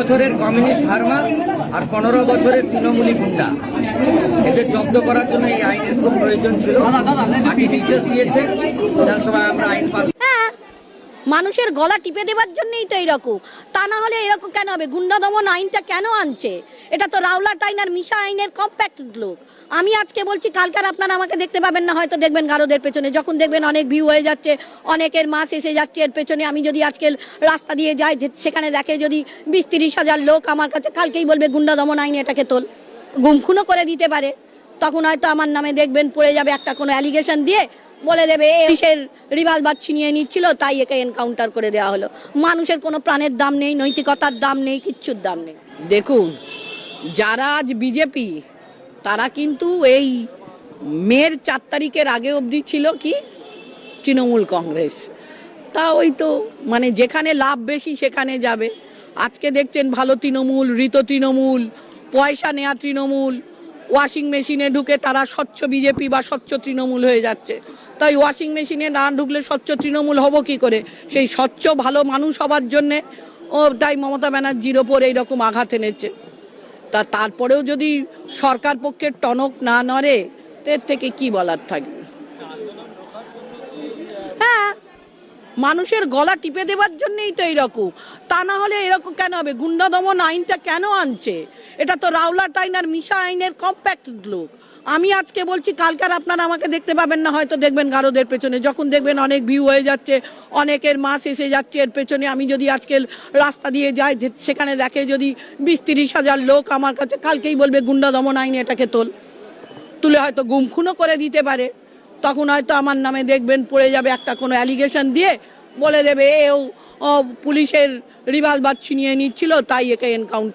বছরের কমিউনিস্ট হারমা আর 15 বছরের তৃণমূলী গুন্ডা, এদের জব্দ করার জন্য এই আইনের খুব প্রয়োজন ছিল। পার্টি নির্দেশ দিয়েছে, বিধানসভায় আমরা আইন পাস। মানুষের গলা টিপে দেওয়ার জন্যই তো এইরকম, তা না হলে এরকম কেন হবে? গুন্ডা দমন আইনটা কেন আনছে? এটা তো রাওলাট আইন আর মিশা আইনের কম্প্যাক্ট লোক। আমি আজকে বলছি, কালকার আপনারা আমাকে দেখতে পাবেন না, হয়তো দেখবেন গারোদের পেছনে, যখন দেখবেন অনেক ভিউ হয়ে যাচ্ছে, অনেকের মাস এসে যাচ্ছে এর পেছনে। আমি যদি আজকে রাস্তা দিয়ে যাই, সেখানে দেখে যদি 20-30 হাজার লোক আমার কাছে, কালকেই বলবে গুন্ডা দমন আইন এটাকে তোল, গুমখুনও করে দিতে পারে। তখন হয়তো আমার নামে দেখবেন পড়ে যাবে একটা কোনো অ্যালিগেশন দিয়ে, বলে দেবে পুলিশের রিভলভার ছিনিয়ে নিচ্ছিল তাই একে এনকাউন্টার করে দেওয়া হলো। মানুষের কোনো প্রাণের দাম নেই, নৈতিকতার দাম নেই, কিচ্ছুর দাম নেই। দেখুন, যারা আজ বিজেপি, তারা কিন্তু এই মের 4 তারিখের আগে অবধি ছিল কি তৃণমূল কংগ্রেস। তা ওই তো মানে যেখানে লাভ বেশি সেখানে যাবে। আজকে দেখছেন ভালো তৃণমূল, ঋত তৃণমূল, পয়সা নেয়া তৃণমূল, ওয়াশিং মেশিনে ঢুকে তারা স্বচ্ছ বিজেপি বা স্বচ্ছ তৃণমূল হয়ে যাচ্ছে। তাই ওয়াশিং মেশিনে না ঢুকলে স্বচ্ছ তৃণমূল হবো কি করে? সেই স্বচ্ছ ভালো মানুষ হবার জন্যে তাই মমতা ব্যানার্জির ওপর এইরকম আঘাত এনেছে। তারপরেও যদি সরকার পক্ষের টনক না নড়ে, এর থেকে কি বলার থাকবে? হ্যাঁ, মানুষের গলা টিপে দেওয়ার জন্যই তো এইরকম, তা না হলে এরকম কেন হবে? গুন্ডা দমন আইনটা কেন আনছে? এটা তো রাওলাট আইন আর মিশা আইনের কম্প্যাক্ট লোক। আমি আজকে বলছি, কালকার আপনারা আমাকে দেখতে পাবেন না, হয়তো দেখবেন গারোদের পেছনে, যখন দেখবেন অনেক ভিউ হয়ে যাচ্ছে, অনেকের মাস এসে যাচ্ছে এর পেছনে। আমি যদি আজকে রাস্তা দিয়ে যাই, সেখানে দেখে যদি 20-30 হাজার লোক আমার কাছে, কালকেই বলবে গুন্ডা দমন আইন এটাকে তুলে হয়তো গুমখুনও করে দিতে পারে। তখন হয়তো আমার নামে দেখবেন পড়ে যাবে একটা কোনো অ্যালিগেশন দিয়ে, বলে দেবে পুলিশের রিভলভার ছিনিয়ে নিচ্ছিল তাই একে এনকাউন্টার